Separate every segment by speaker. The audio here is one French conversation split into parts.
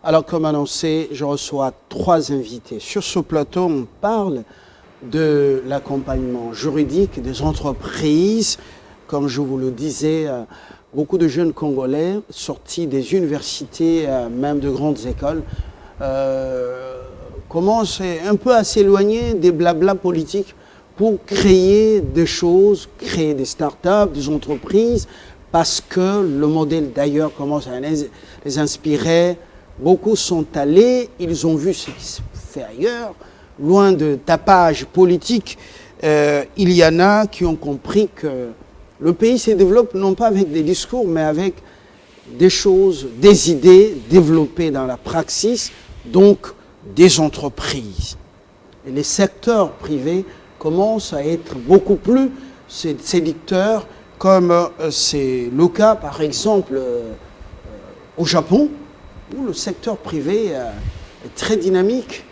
Speaker 1: Alors, comme annoncé, je reçois 3 invités. Sur ce plateau, on parle de l'accompagnement juridique des entreprises. Comme je vous le disais, beaucoup de jeunes Congolais sortis des universités, même de grandes écoles, commencent un peu à s'éloigner des blabla politiques pour créer des choses, créer des startups, des entreprises, parce que le modèle d'ailleurs commence à les inspirer. Beaucoup sont allés, ils ont vu ce qui se fait ailleurs, loin de tapage politique. Il y en a qui ont compris que le pays se développe non pas avec des discours, mais avec des choses, des idées développées dans la praxis, donc des entreprises. Et les secteurs privés commencent à être beaucoup plus séducteurs, comme c'est le cas par exemple au Japon, où le secteur privé est très dynamique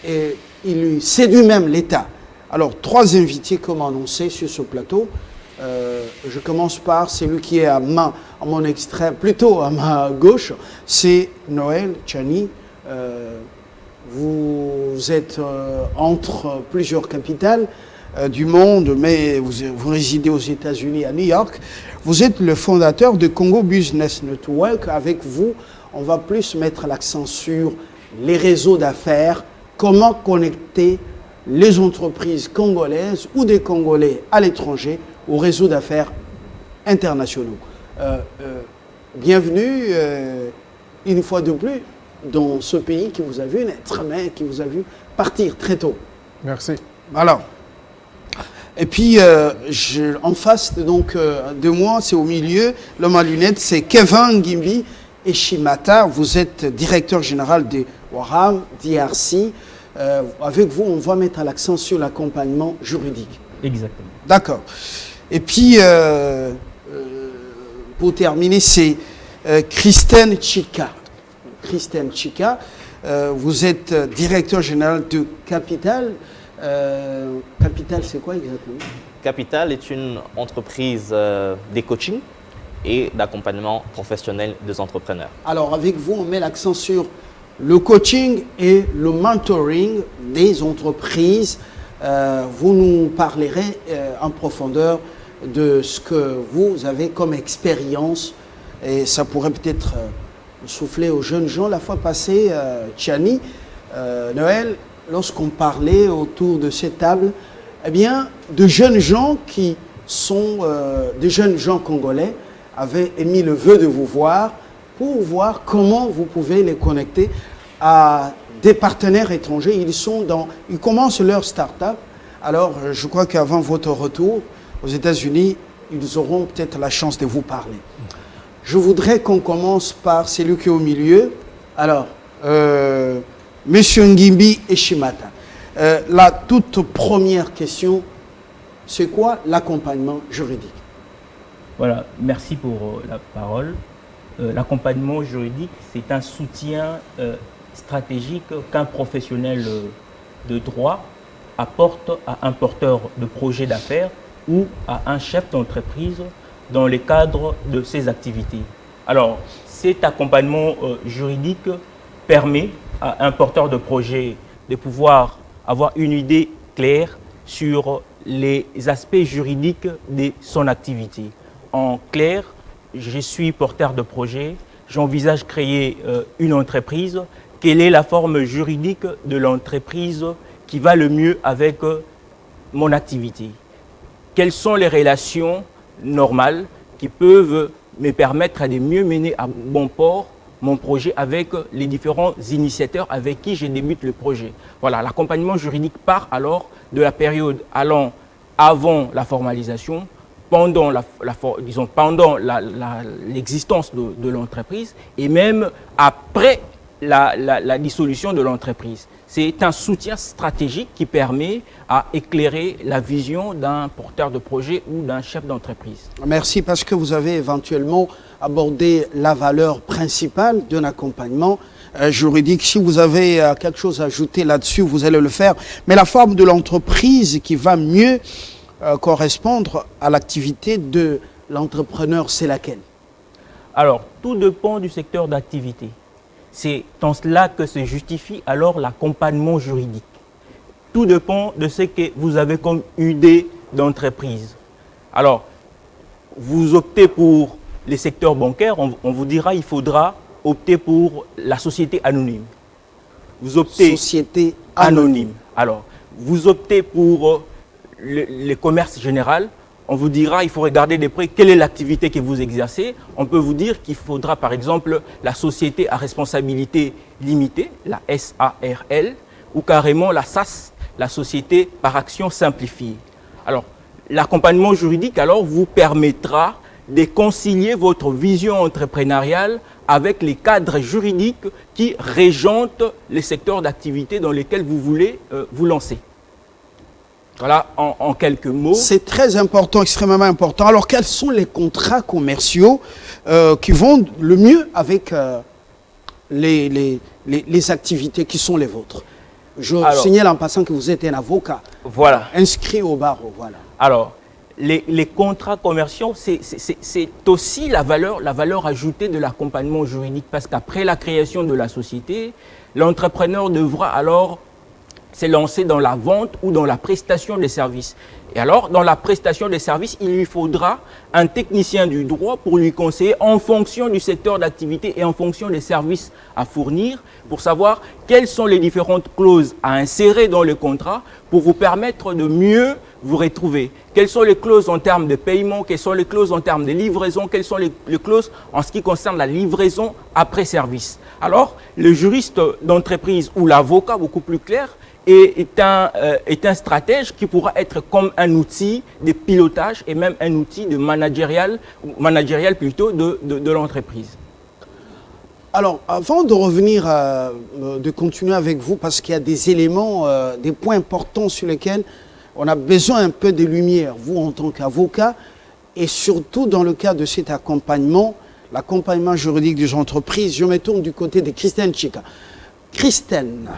Speaker 1: et il séduit même l'État. Alors, 3 invités comme annoncé sur ce plateau. Je commence par celui qui est à mon extrait, plutôt à ma gauche, c'est Noël Tchani. Vous êtes entre plusieurs capitales du monde, mais vous résidez aux États-Unis, à New York. Vous êtes le fondateur de Congo Business Network. Avec vous, on va plus mettre l'accent sur les réseaux d'affaires, comment connecter les entreprises congolaises ou des Congolais à l'étranger aux réseaux d'affaires internationaux. Bienvenue une fois de plus dans ce pays qui vous a vu naître, mais qui vous a vu partir très tôt.
Speaker 2: Merci.
Speaker 1: Alors, et puis en face donc, de moi, c'est au milieu, l'homme à lunettes, c'est Kevin Ngimbi Eshimata. Vous êtes directeur général de Waram, DRC. Avec vous, on va mettre l'accent sur l'accompagnement juridique.
Speaker 3: Exactement.
Speaker 1: D'accord. Et puis, pour terminer, c'est Christine Chika. Christine Chika, vous êtes directeur général de Capital. Capital, c'est quoi exactement?
Speaker 3: Capital est une entreprise des coachings et d'accompagnement professionnel des entrepreneurs.
Speaker 1: Alors, avec vous, on met l'accent sur le coaching et le mentoring des entreprises. Vous nous parlerez en profondeur de ce que vous avez comme expérience et ça pourrait peut-être souffler aux jeunes gens. La fois passée, Tchani, Noël, lorsqu'on parlait autour de cette table, eh bien, de jeunes gens qui sont des jeunes gens congolais avaient émis le vœu de vous voir pour voir comment vous pouvez les connecter à des partenaires étrangers. Ils commencent leur start-up. Alors, je crois qu'avant votre retour aux États-Unis, ils auront peut-être la chance de vous parler. Je voudrais qu'on commence par celui qui est au milieu. Alors, Monsieur Ngimbi Eshimata, la toute première question, c'est quoi l'accompagnement juridique?
Speaker 4: Voilà, merci pour la parole. L'accompagnement juridique, c'est un soutien stratégique qu'un professionnel de droit apporte à un porteur de projet d'affaires ou à un chef d'entreprise dans le cadre de ses activités. Alors, cet accompagnement juridique permet à un porteur de projet de pouvoir avoir une idée claire sur les aspects juridiques de son activité. En clair, je suis porteur de projet, j'envisage créer une entreprise. Quelle est la forme juridique de l'entreprise qui va le mieux avec mon activité? Quelles sont les relations normales qui peuvent me permettre de mieux mener à bon port mon projet avec les différents initiateurs avec qui je débute le projet? Voilà, l'accompagnement juridique part alors de la période allant avant la formalisation, pendant l'existence de l'entreprise et même après la dissolution de l'entreprise. C'est un soutien stratégique qui permet à éclairer la vision d'un porteur de projet ou d'un chef d'entreprise.
Speaker 1: Merci, parce que vous avez éventuellement abordé la valeur principale d'un accompagnement juridique. Si vous avez quelque chose à ajouter là-dessus, vous allez le faire. Mais la forme de l'entreprise qui va mieux correspondre à l'activité de l'entrepreneur, c'est laquelle?
Speaker 4: Alors, tout dépend du secteur d'activité. C'est en cela que se justifie alors l'accompagnement juridique. Tout dépend de ce que vous avez comme idée d'entreprise. Alors, vous optez pour les secteurs bancaires, on vous dira qu'il faudra opter pour la société anonyme. Vous optez
Speaker 1: Société
Speaker 4: anonyme. Alors, vous optez pour le commerce général, on vous dira qu'il faut regarder de près quelle est l'activité que vous exercez. On peut vous dire qu'il faudra par exemple la société à responsabilité limitée, la SARL, ou carrément la SAS, la société par action simplifiée. Alors, l'accompagnement juridique alors vous permettra de concilier votre vision entrepreneuriale avec les cadres juridiques qui régentent les secteurs d'activité dans lesquels vous voulez vous lancer. Voilà, en quelques mots.
Speaker 1: C'est très important, extrêmement important. Alors, quels sont les contrats commerciaux qui vont le mieux avec les activités qui sont les vôtres? Je signale en passant que vous êtes un avocat.
Speaker 4: Voilà.
Speaker 1: Inscrit au barreau, voilà.
Speaker 4: Alors, les contrats commerciaux, c'est aussi la valeur ajoutée de l'accompagnement juridique, parce qu'après la création de la société, l'entrepreneur devra alors se lancer dans la vente ou dans la prestation des services. Et alors, dans la prestation des services, il lui faudra un technicien du droit pour lui conseiller en fonction du secteur d'activité et en fonction des services à fournir, pour savoir quelles sont les différentes clauses à insérer dans le contrat pour vous permettre de mieux vous retrouver. Quelles sont les clauses en termes de paiement, quelles sont les clauses en termes de livraison, quelles sont les clauses en ce qui concerne la livraison après service. Alors, le juriste d'entreprise ou l'avocat, beaucoup plus clair, est un stratège qui pourra être comme un outil de pilotage et même un outil de managérial plutôt de l'entreprise.
Speaker 1: Alors, avant de revenir, de continuer avec vous, parce qu'il y a des éléments, des points importants sur lesquels on a besoin un peu de lumière, vous en tant qu'avocat, et surtout dans le cas de cet accompagnement, l'accompagnement juridique des entreprises. Je me tourne du côté de Christine Chika. Christine,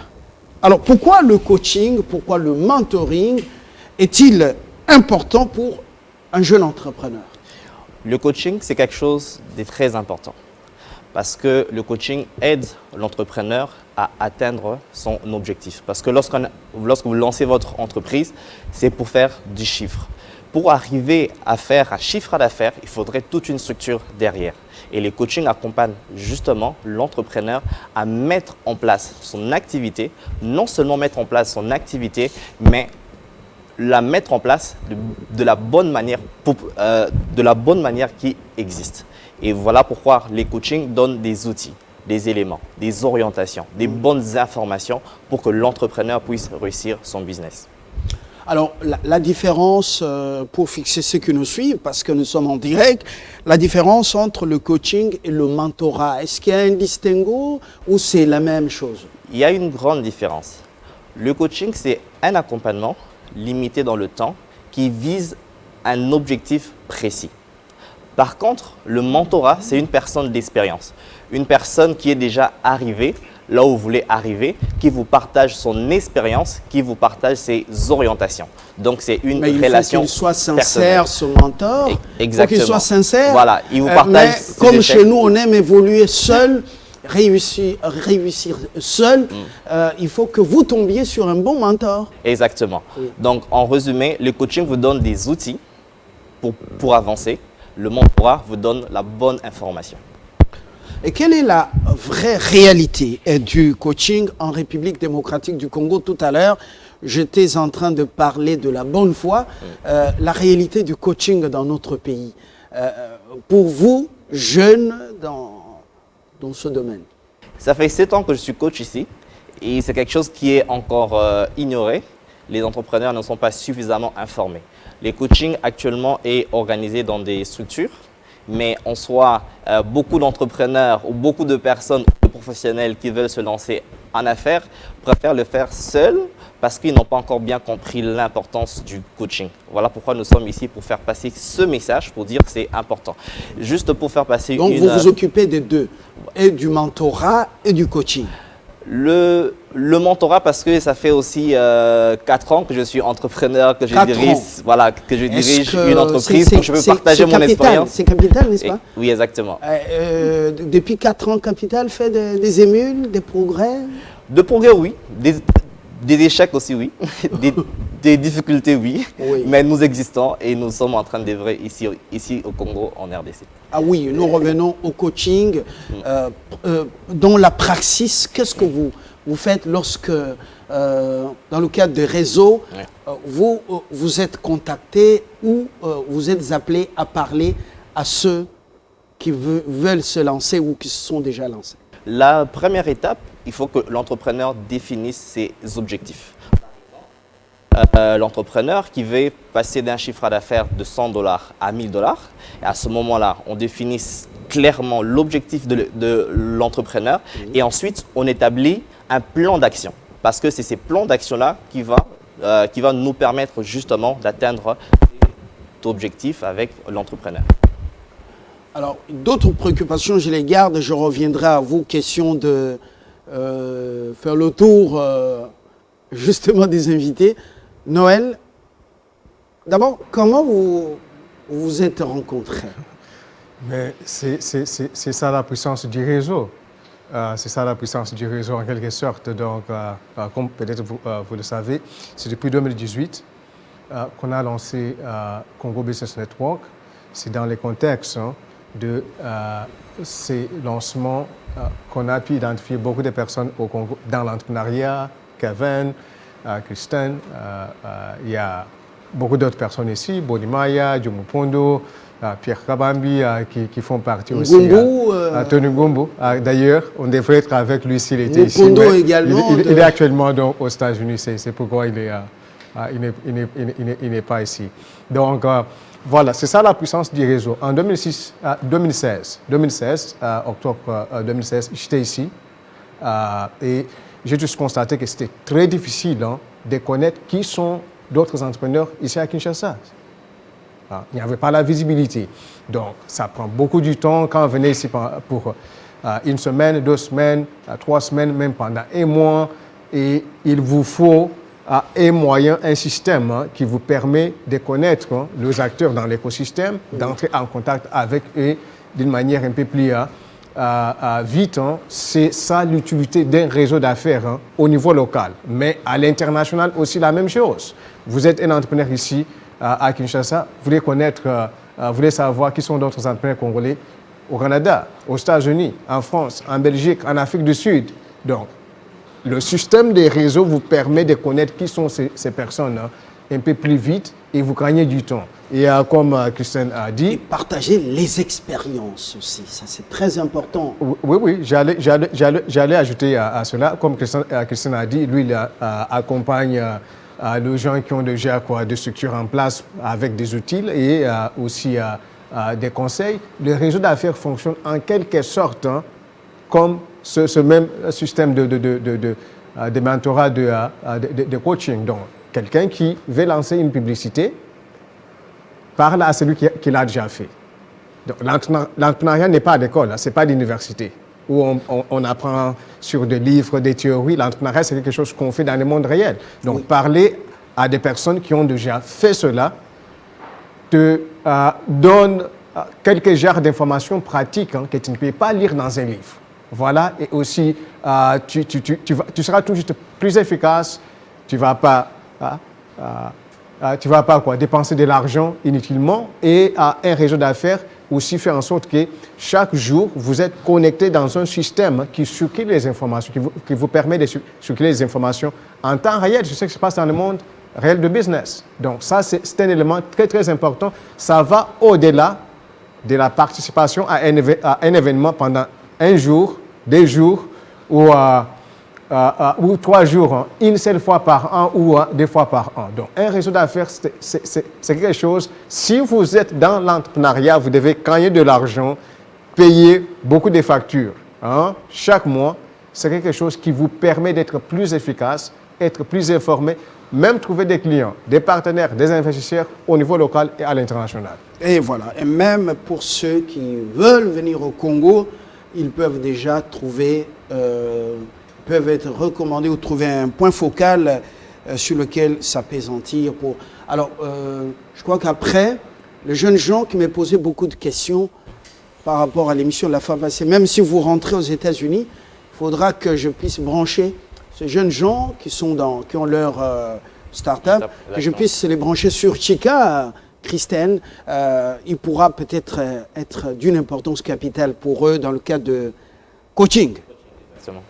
Speaker 1: alors pourquoi le coaching, pourquoi le mentoring est-il important pour un jeune entrepreneur?
Speaker 3: Le coaching, c'est quelque chose de très important parce que le coaching aide l'entrepreneur à atteindre son objectif. Parce que lorsque vous lancez votre entreprise, c'est pour faire du chiffre. Pour arriver à faire un chiffre d'affaires, il faudrait toute une structure derrière. Et les coachings accompagnent justement l'entrepreneur à mettre en place son activité, non seulement mettre en place son activité, mais la mettre en place de la bonne manière qui existe. Et voilà pourquoi les coachings donnent des outils, des éléments, des orientations, des bonnes informations pour que l'entrepreneur puisse réussir son business.
Speaker 1: Alors, la différence, pour fixer ceux qui nous suivent, parce que nous sommes en direct, la différence entre le coaching et le mentorat, est-ce qu'il y a un distinguo ou c'est la même chose?
Speaker 3: Il y a une grande différence. Le coaching, c'est un accompagnement limité dans le temps qui vise un objectif précis. Par contre, le mentorat, c'est une personne d'expérience, une personne qui est déjà arrivée là où vous voulez arriver, qui vous partage son expérience, qui vous partage ses orientations. Donc, c'est une relation
Speaker 1: il faut qu'il soit sincère, ce mentor.
Speaker 3: Exactement.
Speaker 1: Il faut qu'il soit sincère.
Speaker 3: Voilà, il vous partage
Speaker 1: mais
Speaker 3: ses
Speaker 1: comme
Speaker 3: échecs.
Speaker 1: chez nous, on aime évoluer seul, réussir seul, il faut que vous tombiez sur un bon mentor.
Speaker 3: Exactement.
Speaker 1: Oui.
Speaker 3: Donc, en résumé, le coaching vous donne des outils pour avancer. Le mentorat vous donne la bonne information.
Speaker 1: Et quelle est la vraie réalité du coaching en République démocratique du Congo? Tout à l'heure, j'étais en train de parler de la bonne foi, la réalité du coaching dans notre pays. Pour vous, jeunes dans ce domaine.
Speaker 3: Ça fait 7 ans que je suis coach ici et c'est quelque chose qui est encore ignoré. Les entrepreneurs ne sont pas suffisamment informés. Les coachings actuellement est organisé dans des structures, mais en soi, beaucoup d'entrepreneurs ou beaucoup de personnes ou de professionnels qui veulent se lancer en affaires préfèrent le faire seuls parce qu'ils n'ont pas encore bien compris l'importance du coaching. Voilà pourquoi nous sommes ici pour faire passer ce message, pour dire que c'est important. Juste pour faire passer
Speaker 1: Donc vous vous occupez des deux, et du mentorat et du coaching.
Speaker 3: Le mentorat, parce que ça fait aussi 4 ans que je suis entrepreneur, que je dirige, voilà, que je dirige une entreprise, donc je peux partager mon expérience.
Speaker 1: C'est Capital, n'est-ce pas?
Speaker 3: Oui, exactement.
Speaker 1: Depuis 4 ans, Capital fait des émules, des progrès?
Speaker 3: De progrès, oui. Des échecs aussi, oui. Des difficultés, oui. Mais nous existons et nous sommes en train d'œuvrer ici au Congo, en RDC.
Speaker 1: Ah oui, nous revenons au coaching. Dans la praxis, qu'est-ce que vous faites lorsque, dans le cadre de réseaux, vous êtes contacté ou vous êtes appelé à parler à ceux qui veulent se lancer ou qui se sont déjà lancés?
Speaker 3: La première étape, il faut que l'entrepreneur définisse ses objectifs. L'entrepreneur qui veut passer d'un chiffre d'affaires de $100 à $1000, et à ce moment-là, on définit clairement l'objectif de l'entrepreneur et ensuite on établit un plan d'action. Parce que c'est ces plans d'action-là qui va nous permettre justement d'atteindre cet objectif avec l'entrepreneur.
Speaker 1: Alors, d'autres préoccupations, je les garde. Je reviendrai à vous. Question de faire le tour justement des invités. Noël, d'abord, comment vous vous êtes rencontrés?
Speaker 2: Mais c'est ça la puissance du réseau. C'est ça la puissance du réseau en quelque sorte. Donc, comme peut-être vous le savez, c'est depuis 2018 qu'on a lancé Congo Business Network. C'est dans le contexte de ces lancements qu'on a pu identifier beaucoup de personnes au Congo dans l'entrepreneuriat, Kevin, Christine, il y a beaucoup d'autres personnes ici, Bonimaya, Djomupondo, Pierre Kabambi qui font partie aussi. Tony Ngumbu. D'ailleurs, on devrait être avec lui s'il était ici.
Speaker 1: Également.
Speaker 2: Il est actuellement donc, aux États-Unis, c'est pourquoi il n'est pas ici. Donc, voilà, c'est ça la puissance du réseau. En 2016, octobre 2016, j'étais ici et j'ai juste constaté que c'était très difficile de connaître qui sont d'autres entrepreneurs ici à Kinshasa. Il n'y avait pas la visibilité. Donc, ça prend beaucoup de temps quand on venait ici pour une semaine, 2 semaines, 3 semaines, même pendant 1 mois. Et il vous faut un moyen, un système qui vous permet de connaître les acteurs dans l'écosystème, d'entrer en contact avec eux d'une manière un peu plus vite. C'est ça l'utilité d'un réseau d'affaires au niveau local. Mais à l'international aussi la même chose. Vous êtes un entrepreneur ici à Kinshasa, vous voulez connaître, vous voulez savoir qui sont d'autres entrepreneurs congolais au Canada, aux États-Unis, en France, en Belgique, en Afrique du Sud. Donc, le système des réseaux vous permet de connaître qui sont ces personnes un peu plus vite et vous gagnez du temps. Et comme Christian a dit...
Speaker 1: Et partager les expériences aussi, ça c'est très important.
Speaker 2: Oui, j'allais ajouter à cela. Comme Christian a dit, lui il accompagne les gens qui ont déjà des structures en place avec des outils et aussi des conseils. Le réseau d'affaires fonctionne en quelque sorte comme ce même système de mentorat, de coaching. Donc, quelqu'un qui veut lancer une publicité parle à celui qui l'a déjà fait. Donc, l'entrepreneuriat n'est pas à l'école, ce n'est pas d'université où on apprend sur des livres, des théories. L'entrepreneuriat, c'est quelque chose qu'on fait dans le monde réel. Donc, parler à des personnes qui ont déjà fait cela te donne quelques genres d'informations pratiques que tu ne peux pas lire dans un livre. Voilà, et aussi, tu seras tout juste plus efficace, tu ne vas pas, dépenser de l'argent inutilement, et un réseau d'affaires aussi fait en sorte que chaque jour, vous êtes connecté dans un système qui circule les informations, qui vous permet de circuler les informations en temps réel sur ce qui se passe dans le monde réel de business. Donc ça, c'est un élément très, très important. Ça va au-delà de la participation à un événement pendant 1 jour, 2 jours ou 3 jours, une seule fois par an ou 2 fois par an. Donc, un réseau d'affaires, c'est quelque chose, si vous êtes dans l'entrepreneuriat, vous devez gagner de l'argent, payer beaucoup de factures chaque mois. C'est quelque chose qui vous permet d'être plus efficace, être plus informé, même trouver des clients, des partenaires, des investisseurs au niveau local et à l'international.
Speaker 1: Et voilà, et même pour ceux qui veulent venir au Congo, ils peuvent déjà trouver peuvent être recommandés ou trouver un point focal sur lequel s'apaisantir. Alors, je crois qu'après, le jeune Jean qui m'a posé beaucoup de questions par rapport à l'émission de la fois passée, même si vous rentrez aux États-Unis, il faudra que je puisse brancher ces jeunes gens qui ont leur start-up, que je puisse les brancher sur Chica, Christine. Il pourra peut-être être d'une importance capitale pour eux dans le cadre de coaching.
Speaker 3: Exactement.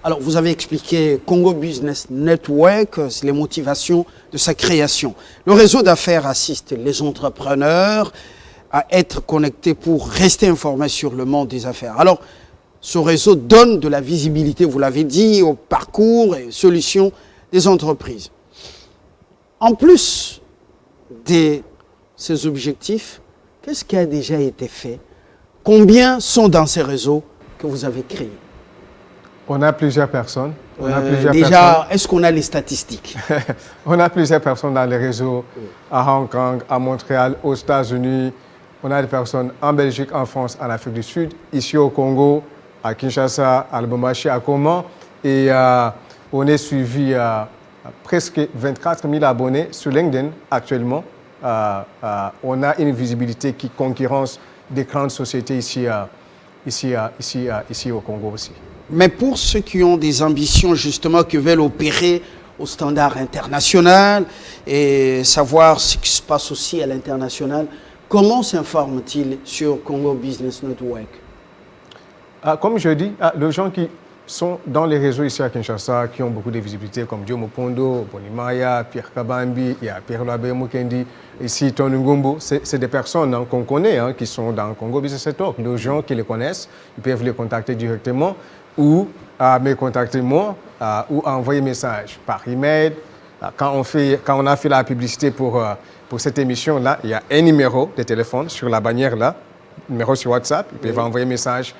Speaker 1: Alors, vous avez expliqué Congo Business Network, les motivations de sa création. Le réseau d'affaires assiste les entrepreneurs à être connectés pour rester informés sur le monde des affaires. Alors, ce réseau donne de la visibilité, vous l'avez dit, au parcours et solutions des entreprises. En plus de ces objectifs, qu'est-ce qui a déjà été fait? Combien sont dans ces réseaux que vous avez créés?
Speaker 2: On a plusieurs personnes.
Speaker 1: Déjà, est-ce qu'on a les statistiques?
Speaker 2: On a plusieurs personnes dans les réseaux à Hong Kong, à Montréal, aux États-Unis. On a des personnes en Belgique, en France, en Afrique du Sud, ici au Congo, à Kinshasa, à Lubumbashi, à Koma. Et on est suivi à presque 24 000 abonnés sur LinkedIn actuellement. On a une visibilité qui concurrence des grandes sociétés ici au Congo aussi.
Speaker 1: Mais pour ceux qui ont des ambitions justement, qui veulent opérer au standard international et savoir ce qui se passe aussi à l'international, comment s'informent-ils sur Congo Business Network?
Speaker 2: Comme je dis, les gens qui sont dans les réseaux ici à Kinshasa, qui ont beaucoup de visibilité, comme Diomo Pondo, Bonimaya, Pierre Kabambi, il y a Pierre Loabe Mukendi, ici Tony Ngumbo, c'est des personnes qu'on connaît, qui sont dans Congo Business Network. Les gens qui les connaissent, ils peuvent les contacter directement ou me contacter moi ou envoyer un message par email. Quand on a fait la publicité pour cette émission-là, il y a un numéro de téléphone sur la bannière là, numéro sur WhatsApp, ils peuvent envoyer un message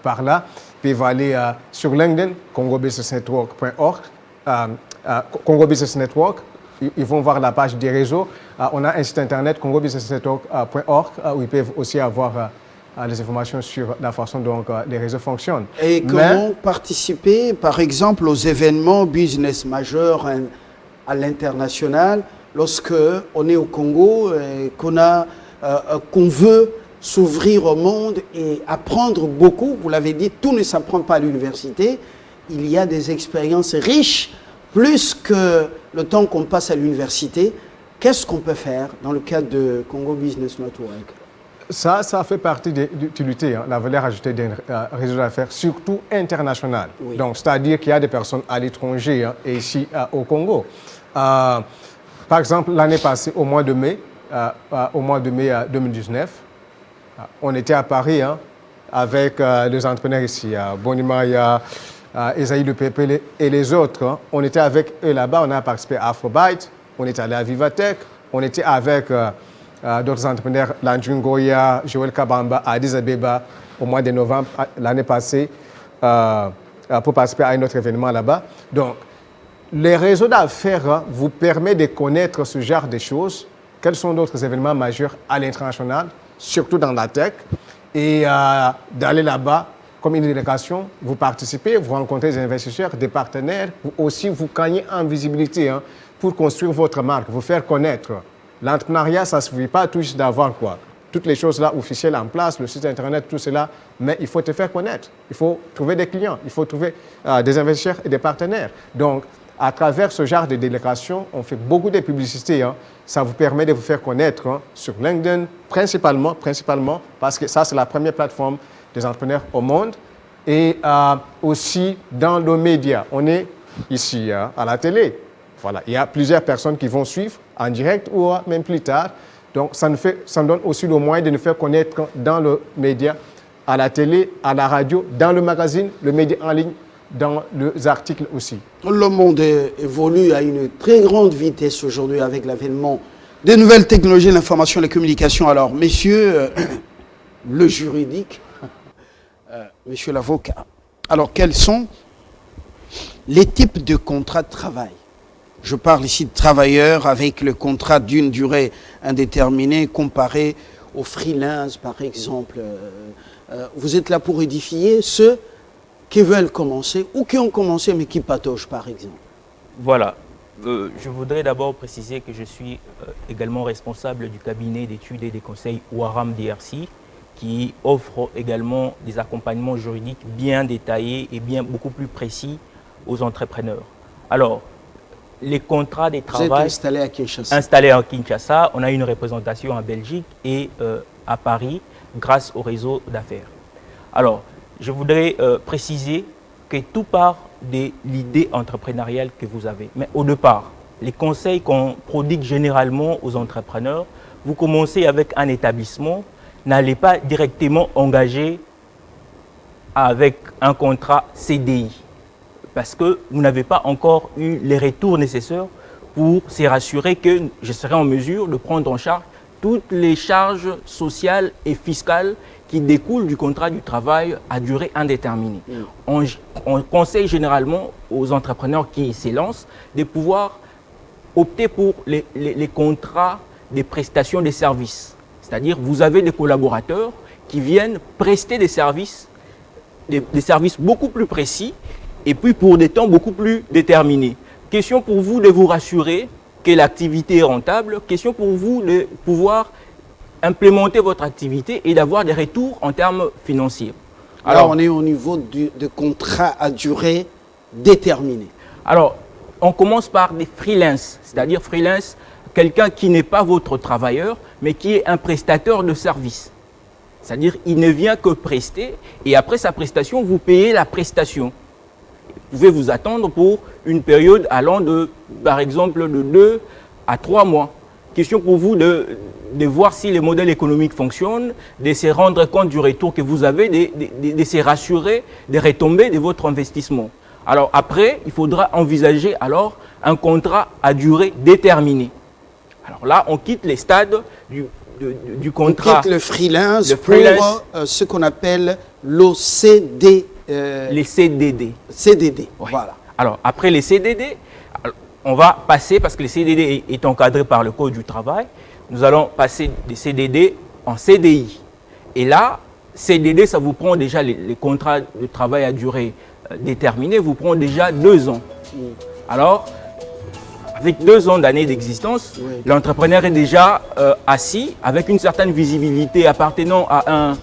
Speaker 2: par là. Ils peuvent aller sur LinkedIn, congobusinessnetwork.org, Congo Business Network. Ils vont voir la page des réseaux. On a un site internet, congobusinessnetwork.org, où ils peuvent aussi avoir les informations sur la façon dont les réseaux fonctionnent.
Speaker 1: Et comment participer, par exemple, aux événements business majeurs à l'international, lorsque on est au Congo et qu'on veut s'ouvrir au monde et apprendre beaucoup. Vous l'avez dit, tout ne s'apprend pas à l'université. Il y a des expériences riches, plus que le temps qu'on passe à l'université. Qu'est-ce qu'on peut faire dans le cadre de Congo Business Network?
Speaker 2: Ça fait partie de l'utilité, la valeur ajoutée d'un réseau d'affaires, surtout international. Oui. Donc, c'est-à-dire qu'il y a des personnes à l'étranger et ici au Congo. Par exemple, l'année passée, au mois de mai 2019, on était à Paris avec les entrepreneurs ici, Bonimaya, Esaïe Le Pépé et les autres. On était avec eux là-bas, on a participé à Afrobyte, on est allé à Vivatech, on était avec d'autres entrepreneurs, Landry Ngoya, Joël Kabamba, à Addis Abeba au mois de novembre l'année passée pour participer à un autre événement là-bas. Donc, les réseaux d'affaires vous permettent de connaître ce genre de choses. Quels sont d'autres événements majeurs à l'international, surtout dans la tech, et d'aller là-bas comme une délégation, vous participez, vous rencontrez des investisseurs, des partenaires, aussi vous gagnez en visibilité pour construire votre marque, vous faire connaître. L'entrepreneuriat, ça ne suffit pas tout juste d'avoir toutes les choses là officielles en place, le site internet, tout cela, mais il faut te faire connaître. Il faut trouver des clients, il faut trouver des investisseurs et des partenaires. Donc, à travers ce genre de délégation, on fait beaucoup de publicité. Ça vous permet de vous faire connaître sur LinkedIn, principalement, parce que ça, c'est la première plateforme des entrepreneurs au monde. Et aussi dans nos médias. On est ici à la télé. Voilà. Il y a plusieurs personnes qui vont suivre en direct ou même plus tard. Donc, ça nous donne aussi le moyen de nous faire connaître dans le média, à la télé, à la radio, dans le magazine, le média en ligne, dans les articles aussi.
Speaker 1: Le monde évolue à une très grande vitesse aujourd'hui avec l'avènement des nouvelles technologies, l'information et la communication. Alors, messieurs, le juridique, monsieur l'avocat, alors quels sont les types de contrats de travail? Je parle ici de travailleurs avec le contrat d'une durée indéterminée comparé au freelance, par exemple. Vous êtes là pour édifier ceux qui veulent commencer ou qui ont commencé mais qui pataugent, par exemple?
Speaker 4: Voilà. Je voudrais d'abord préciser que je suis également responsable du cabinet d'études et des conseils Waram DRC, qui offre également des accompagnements juridiques bien détaillés et beaucoup plus précis aux entrepreneurs. Alors, les contrats de travail...
Speaker 1: Vous êtes installé à Kinshasa.
Speaker 4: Installé à Kinshasa, on a une représentation en Belgique et à Paris grâce au réseau d'affaires. Alors, je voudrais préciser que tout part de l'idée entrepreneuriale que vous avez. Mais au départ, les conseils qu'on prodigue généralement aux entrepreneurs, vous commencez avec un établissement, n'allez pas directement engager avec un contrat CDI parce que vous n'avez pas encore eu les retours nécessaires pour se rassurer que je serai en mesure de prendre en charge toutes les charges sociales et fiscales qui découlent du contrat du travail à durée indéterminée. On conseille généralement aux entrepreneurs qui s'élancent de pouvoir opter pour les contrats des prestations des services. C'est-à-dire vous avez des collaborateurs qui viennent prester des services beaucoup plus précis et puis pour des temps beaucoup plus déterminés. Question pour vous de vous rassurer que l'activité est rentable, question pour vous de pouvoir implémenter votre activité et d'avoir des retours en termes financiers.
Speaker 1: Alors, on est au niveau de contrat à durée déterminée.
Speaker 4: Alors, on commence par des freelances, c'est-à-dire freelance, quelqu'un qui n'est pas votre travailleur, mais qui est un prestateur de service. C'est-à-dire il ne vient que prester et après sa prestation, vous payez la prestation. Vous pouvez vous attendre pour une période allant de, par exemple, de 2 à 3 mois. Question pour vous de voir si les modèles économiques fonctionnent, de se rendre compte du retour que vous avez, de se rassurer des retombées de votre investissement. Alors après, il faudra envisager alors un contrat à durée déterminée. Alors là, on quitte les stades du contrat.
Speaker 1: On quitte le freelance pour ce qu'on appelle l'OCD.
Speaker 4: Les CDD.
Speaker 1: CDD,
Speaker 4: ouais.
Speaker 1: Voilà.
Speaker 4: Alors après les CDD, on va passer, parce que le CDD est encadré par le Code du travail, nous allons passer des CDD en CDI. Et là, CDD, ça vous prend déjà, les contrats de travail à durée déterminée, vous prend déjà 2 ans. Alors, avec 2 ans d'année d'existence, oui, l'entrepreneur est déjà assis avec une certaine visibilité appartenant à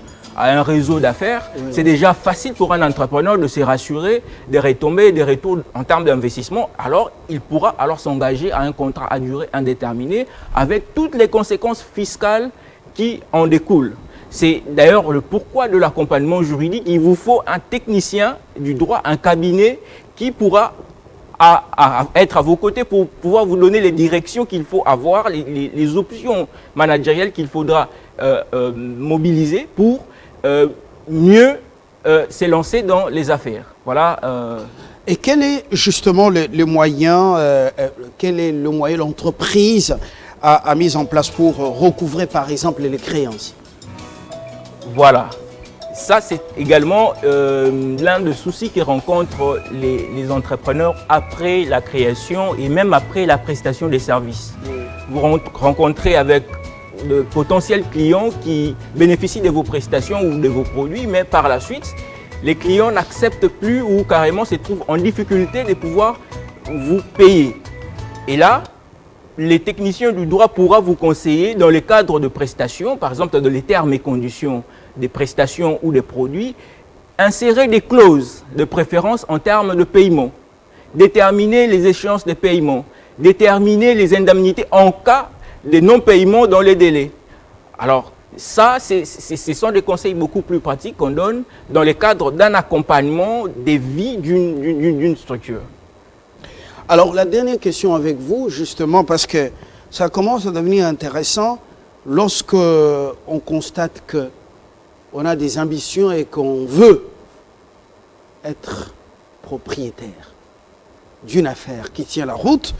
Speaker 4: un réseau d'affaires. Oui. C'est déjà facile pour un entrepreneur de se rassurer des retombées, des retours en termes d'investissement. Alors, il pourra alors s'engager à un contrat à durée indéterminée avec toutes les conséquences fiscales qui en découlent. C'est d'ailleurs le pourquoi de l'accompagnement juridique. Il vous faut un technicien du droit, un cabinet qui pourra être à vos côtés pour pouvoir vous donner les directions qu'il faut avoir, les options managériales qu'il faudra mobiliser pour mieux s'élancer dans les affaires. Voilà.
Speaker 1: Et quel est justement le moyen, l'entreprise a mis en place pour recouvrer par exemple les créances?
Speaker 4: Voilà. Ça, c'est également l'un des soucis que rencontrent les entrepreneurs après la création et même après la prestation des services. Vous rencontrez avec de potentiels clients qui bénéficient de vos prestations ou de vos produits, mais par la suite, les clients n'acceptent plus ou carrément se trouvent en difficulté de pouvoir vous payer. Et là, les techniciens du droit pourront vous conseiller dans le cadre de prestations, par exemple dans les termes et conditions des prestations ou des produits, insérer des clauses de préférence en termes de paiement, déterminer les échéances de paiement, déterminer les indemnités en cas de non-paiement dans les délais. Alors, ça, ce sont des conseils beaucoup plus pratiques qu'on donne dans le cadre d'un accompagnement des vies d'une structure.
Speaker 1: Alors, la dernière question avec vous, justement, parce que ça commence à devenir intéressant lorsque on constate qu'on a des ambitions et qu'on veut être propriétaire d'une affaire qui tient la route.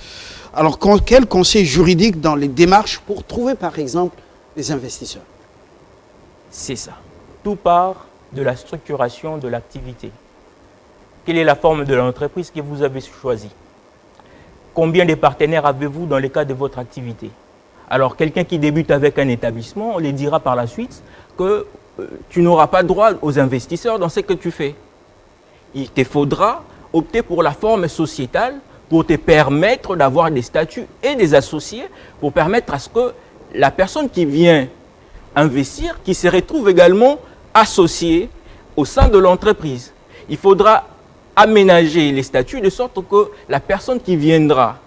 Speaker 1: Alors, quel conseil juridique dans les démarches pour trouver, par exemple, des investisseurs?
Speaker 4: C'est ça. Tout part de la structuration de l'activité. Quelle est la forme de l'entreprise que vous avez choisie? Combien de partenaires avez-vous dans le cadre de votre activité? Alors, quelqu'un qui débute avec un établissement, on lui dira par la suite que tu n'auras pas droit aux investisseurs dans ce que tu fais. il te faudra opter pour la forme sociétale pour te permettre d'avoir des statuts et des associés pour permettre à ce que la personne qui vient investir, qui se retrouve également associée au sein de l'entreprise. Il faudra aménager les statuts de sorte que la personne qui viendra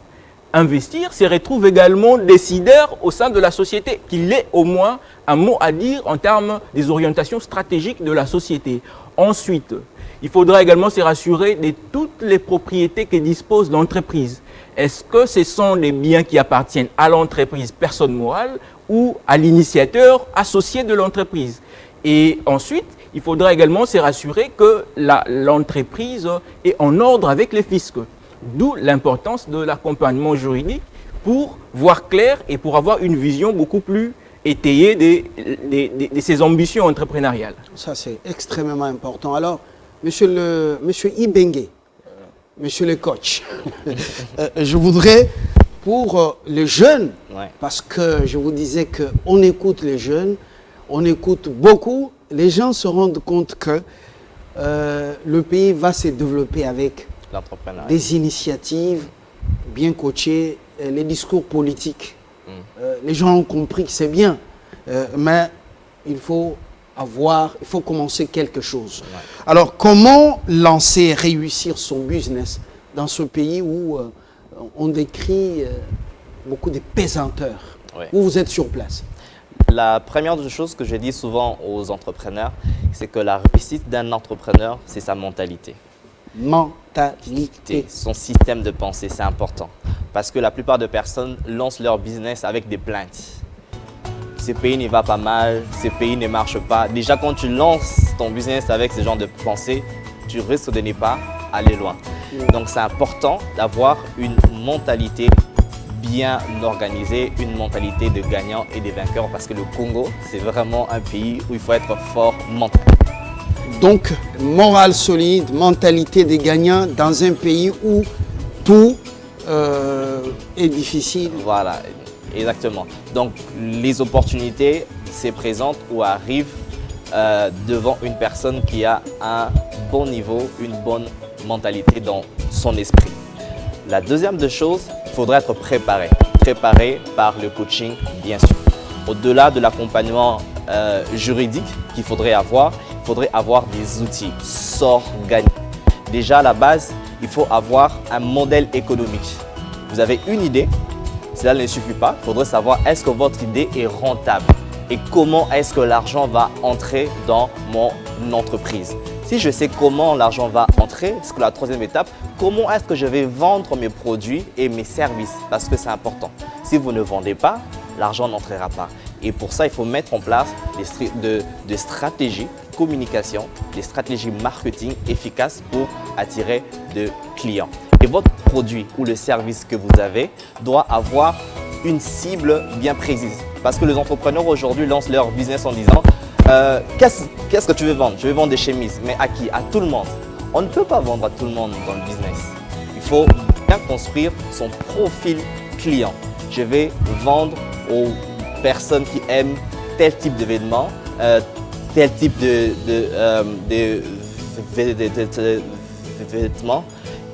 Speaker 4: investir se retrouve également décideur au sein de la société, qu'il ait au moins un mot à dire en termes des orientations stratégiques de la société. Ensuite, il faudra également se rassurer de toutes les propriétés que dispose l'entreprise. Est-ce que ce sont des biens qui appartiennent à l'entreprise personne morale ou à l'initiateur associé de l'entreprise? Et ensuite, il faudra également se rassurer que l'entreprise est en ordre avec les fiscs. D'où l'importance de l'accompagnement juridique pour voir clair et pour avoir une vision beaucoup plus étayée de ses ambitions entrepreneuriales.
Speaker 1: Ça, c'est extrêmement important. Alors, monsieur Ibengue, monsieur le coach, je voudrais, pour les jeunes, parce que je vous disais qu'on écoute les jeunes, on écoute beaucoup, les gens se rendent compte que le pays va se développer avec des initiatives bien coachées, les discours politiques. Les gens ont compris que c'est bien, mais il faut commencer quelque chose. Ouais. Alors, comment lancer et réussir son business dans ce pays où on décrit beaucoup de pesanteurs, où vous êtes sur place?
Speaker 3: La première des choses que je dis souvent aux entrepreneurs, c'est que la réussite d'un entrepreneur, c'est sa mentalité.
Speaker 1: Mentalité.
Speaker 3: Son système de pensée, c'est important. Parce que la plupart des personnes lancent leur business avec des plaintes. Ce pays ne va pas mal, ce pays ne marche pas. Déjà, quand tu lances ton business avec ce genre de pensée, tu risques de ne pas aller loin. Donc, c'est important d'avoir une mentalité bien organisée, une mentalité de gagnant et de vainqueur, parce que le Congo, c'est vraiment un pays où il faut être fort mentalement.
Speaker 1: Donc, morale solide, mentalité des gagnants dans un pays où tout est difficile.
Speaker 3: Voilà, exactement. Donc, les opportunités se présentent ou arrivent devant une personne qui a un bon niveau, une bonne mentalité dans son esprit. La deuxième des choses, il faudrait être préparé. Préparé par le coaching, bien sûr. Au-delà de l'accompagnement juridique qu'il faudrait avoir des outils, s'organiser. Déjà, à la base, il faut avoir un modèle économique. Vous avez une idée, cela ne suffit pas. Il faudrait savoir est-ce que votre idée est rentable et comment est-ce que l'argent va entrer dans mon entreprise. Si je sais comment l'argent va entrer, c'est la troisième étape, comment est-ce que je vais vendre mes produits et mes services? Parce que c'est important. Si vous ne vendez pas, l'argent n'entrera pas. Et pour ça, il faut mettre en place des stratégies de communication, des stratégies marketing efficaces pour attirer des clients. Et votre produit ou le service que vous avez doit avoir une cible bien précise. Parce que les entrepreneurs aujourd'hui lancent leur business en disant qu'est-ce que tu veux vendre? Je veux vendre des chemises. Mais à qui? À tout le monde. On ne peut pas vendre à tout le monde dans le business. Il faut bien construire son profil client. Je vais vendre aux personnes qui aiment tel type de vêtements, tel type de vêtements.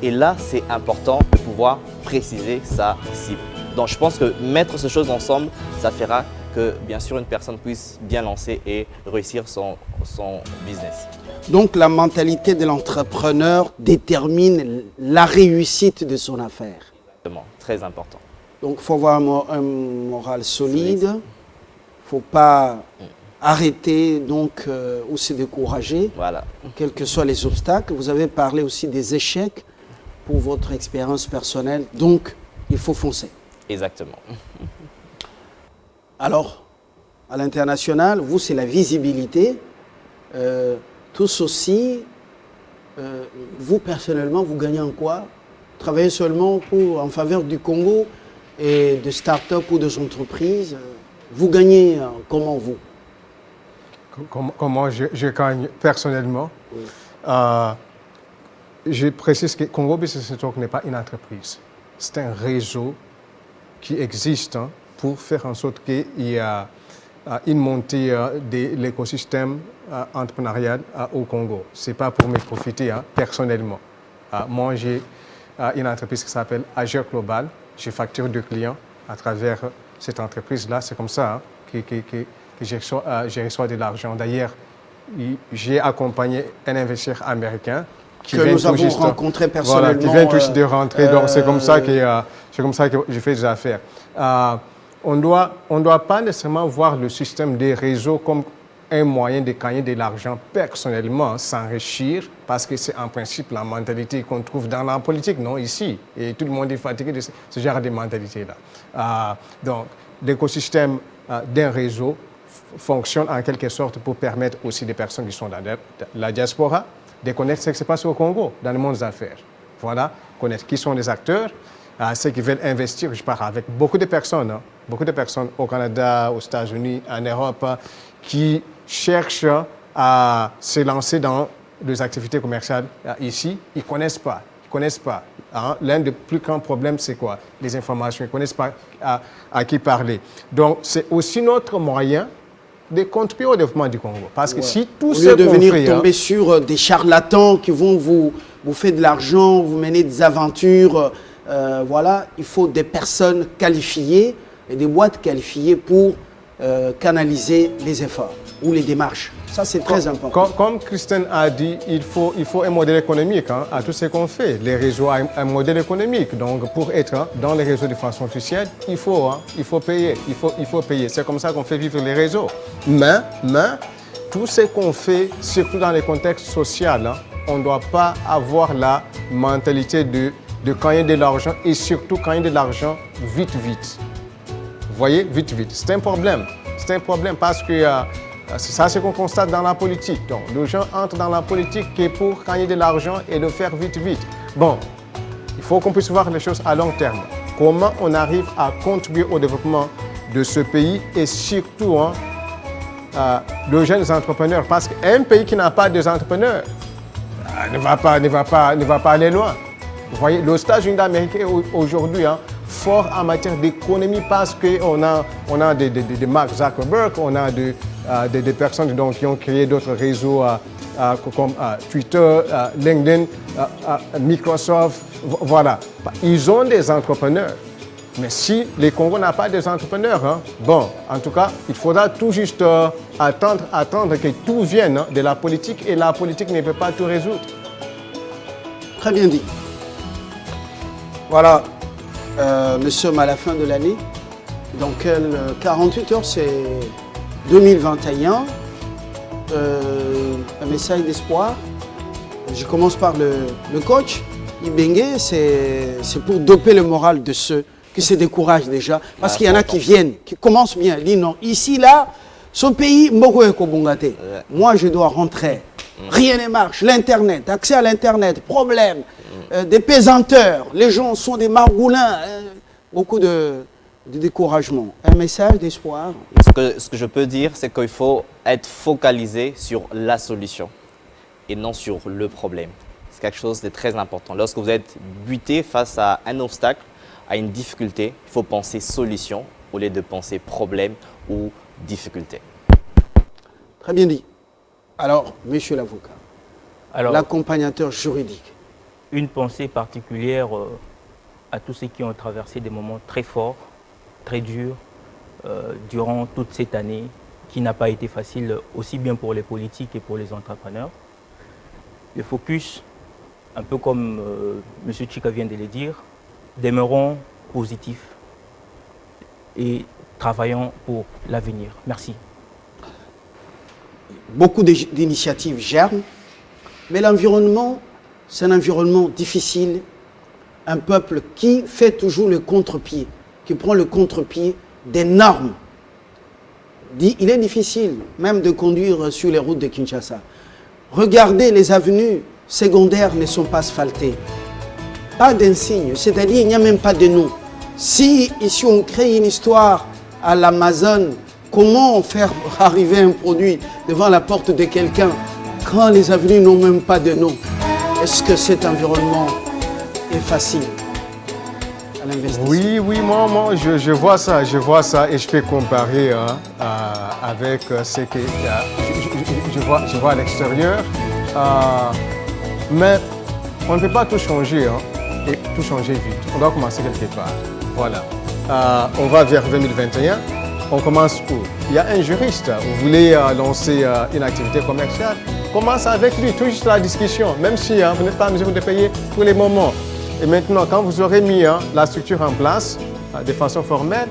Speaker 3: Et là, c'est important de pouvoir préciser sa cible. Donc, je pense que mettre ces choses ensemble, ça fera que, bien sûr, une personne puisse bien lancer et réussir son business.
Speaker 1: Donc, la mentalité de l'entrepreneur détermine la réussite de son affaire.
Speaker 3: Exactement, très important.
Speaker 1: Donc, il faut avoir un moral solide. Il ne faut pas arrêter donc, ou se décourager,
Speaker 3: voilà.
Speaker 1: Quels que soient les obstacles. Vous avez parlé aussi des échecs pour votre expérience personnelle. Donc, il faut foncer.
Speaker 3: Exactement.
Speaker 1: Alors, à l'international, vous, c'est la visibilité. Tous aussi, vous, personnellement, vous gagnez en quoi? Travaillez seulement en faveur du Congo et de start-up ou des entreprises. Vous gagnez comment, vous?
Speaker 2: Comment je gagne personnellement?
Speaker 1: Oui.
Speaker 2: Je précise que Congo Business Network n'est pas une entreprise. C'est un réseau qui existe pour faire en sorte qu'il y a une montée de l'écosystème entrepreneurial au Congo. Ce n'est pas pour me profiter personnellement. Moi, j'ai une entreprise qui s'appelle Agir Global. Je facture 2 clients à travers cette entreprise-là. C'est comme ça que je reçois de l'argent. D'ailleurs, j'ai accompagné un investisseur américain
Speaker 1: que nous avons rencontré personnellement.
Speaker 2: Voilà, qui vient tout juste de rentrer. Donc, c'est comme ça que je fais des affaires. On ne doit pas nécessairement voir le système des réseaux comme un moyen de gagner de l'argent personnellement, s'enrichir, parce que c'est en principe la mentalité qu'on trouve dans la politique, non ici. Et tout le monde est fatigué de ce genre de mentalité-là. Donc, l'écosystème d'un réseau fonctionne en quelque sorte pour permettre aussi des personnes qui sont dans la diaspora de connaître ce qui se passe au Congo, dans le monde des affaires. Voilà, connaître qui sont les acteurs, ceux qui veulent investir. Je parle avec beaucoup de personnes au Canada, aux États-Unis, en Europe, qui cherchent à se lancer dans des activités commerciales ici. Ils ne connaissent pas. L'un des plus grands problèmes, c'est quoi? Les informations. Ils ne connaissent pas à qui parler. Donc, c'est aussi notre moyen de contribuer au développement du Congo. Parce que si tout ce qu'on fait... Au lieu de venir
Speaker 1: tomber sur des charlatans qui vont vous faire de l'argent, vous mener des aventures, voilà, il faut des personnes qualifiées et des boîtes qualifiées pour canaliser les efforts ou les démarches. Ça, c'est très important.
Speaker 2: Comme Christian a dit, il faut un modèle économique à tout ce qu'on fait. Les réseaux ont un modèle économique. Donc, pour être dans les réseaux de façon officielle, il faut payer. Il faut payer. C'est comme ça qu'on fait vivre les réseaux. Mais tout ce qu'on fait, surtout dans les contextes sociaux, on ne doit pas avoir la mentalité de gagner de l'argent et surtout gagner de l'argent vite. Vous voyez, vite. C'est un problème. C'est un problème parce que c'est ça ce qu'on constate dans la politique. Donc, les gens entrent dans la politique pour gagner de l'argent et le faire vite. Bon, il faut qu'on puisse voir les choses à long terme. Comment on arrive à contribuer au développement de ce pays et surtout les jeunes entrepreneurs. Parce qu'un pays qui n'a pas de entrepreneurs ne va pas aller loin. Vous voyez, les États-Unis d'Amérique aujourd'hui, fort en matière d'économie parce qu'on a des Mark Zuckerberg, on a des personnes donc, qui ont créé d'autres réseaux comme Twitter, LinkedIn, Microsoft, voilà. Ils ont des entrepreneurs. Mais si le Congo n'a pas des entrepreneurs, bon, en tout cas, il faudra tout juste attendre que tout vienne de la politique et la politique ne peut pas tout résoudre.
Speaker 1: Très bien dit. Voilà, nous sommes à la fin de l'année. Donc, 48 heures, c'est 2021. Un message d'espoir. Je commence par le coach. Ibenge, c'est pour doper le moral de ceux qui se découragent déjà. Parce qu'il y en a qui viennent, qui commencent bien. Ils disent non, ici, là, ce pays, moi, je dois rentrer. Rien ne marche. L'Internet, accès à l'Internet, problème. Des pesanteurs, les gens sont des margoulins, beaucoup de découragement. Un message d'espoir.
Speaker 3: Ce que je peux dire, c'est qu'il faut être focalisé sur la solution et non sur le problème. C'est quelque chose de très important. Lorsque vous êtes buté face à un obstacle, à une difficulté, il faut penser solution au lieu de penser problème ou difficulté.
Speaker 1: Très bien dit. Alors, monsieur l'avocat, l'accompagnateur juridique.
Speaker 4: Une pensée particulière à tous ceux qui ont traversé des moments très forts, très durs, durant toute cette année, qui n'a pas été facile aussi bien pour les politiques et pour les entrepreneurs. Le focus, un peu comme M. Chika vient de le dire, demeurons positifs et travaillons pour l'avenir. Merci.
Speaker 1: Beaucoup d'initiatives germent, mais l'environnement, c'est un environnement difficile. Un peuple qui fait toujours le contre-pied, qui prend le contre-pied des normes. Il est difficile même de conduire sur les routes de Kinshasa. Regardez, les avenues secondaires ne sont pas asphaltées. Pas d'insigne, c'est-à-dire il n'y a même pas de nom. Si ici on crée une histoire à l'Amazon, comment faire arriver un produit devant la porte de quelqu'un quand les avenues n'ont même pas de nom? Est-ce que cet environnement est facile? à l'investissement.
Speaker 2: Oui, moi je vois ça et je peux comparer avec ce que je vois à l'extérieur. Mais on ne peut pas tout changer et tout changer vite. On doit commencer quelque part. Voilà. On va vers 2021. On commence où? Il y a un juriste. Vous voulez lancer une activité commerciale? Commence avec lui, tout juste la discussion, même si vous n'êtes pas en mesure de payer pour les moments. Et maintenant, quand vous aurez mis la structure en place de façon formelle,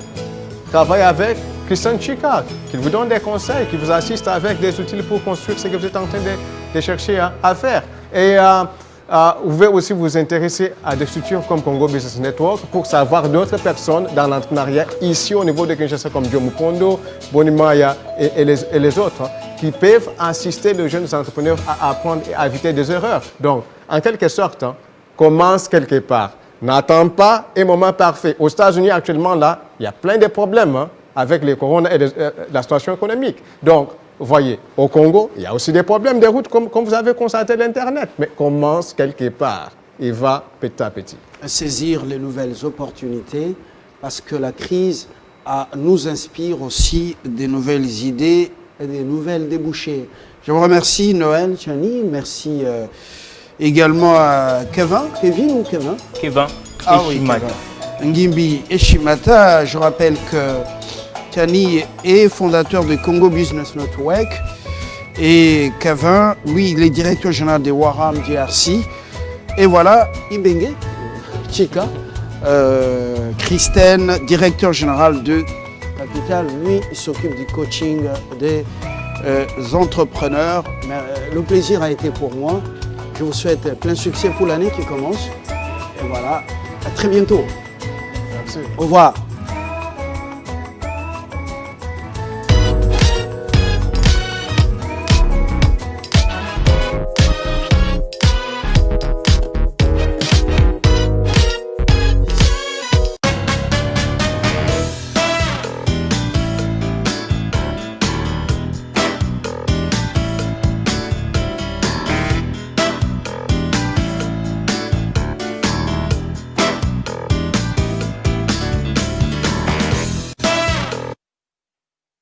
Speaker 2: travaillez avec Christian Chika, qui vous donne des conseils, qui vous assiste avec des outils pour construire ce que vous êtes en train de chercher à faire. Et vous pouvez aussi vous intéresser à des structures comme Congo Business Network pour savoir d'autres personnes dans l'entrepreneuriat ici au niveau de Kinshasa comme Joe Mukondo, Bonimaya et les autres qui peuvent assister les jeunes entrepreneurs à apprendre et à éviter des erreurs. Donc, en quelque sorte, commence quelque part. N'attends pas un moment parfait. Aux États-Unis, actuellement, là, il y a plein de problèmes avec les corona et la situation économique. Donc, voyez, au Congo, il y a aussi des problèmes de routes, comme vous avez constaté l'Internet. Mais commence quelque part et va petit à petit.
Speaker 1: Saisir les nouvelles opportunités, parce que la crise nous inspire aussi des nouvelles idées et des nouvelles débouchés. Je vous remercie, Noël Tchani. Merci également à Kevin ou Kevin
Speaker 4: Kevin
Speaker 1: Eshimata. Ngimbi Eshimata. Je rappelle que Tchani est fondateur de Congo Business Network et Kevin, lui, il est directeur général de Waram DRC. Et voilà, Ibenge Chika, Christine, directeur général de Capital, lui, il s'occupe du coaching des entrepreneurs. Mais, le plaisir a été pour moi. Je vous souhaite plein succès pour l'année qui commence. Et voilà, à très bientôt.
Speaker 2: Merci.
Speaker 1: Au revoir.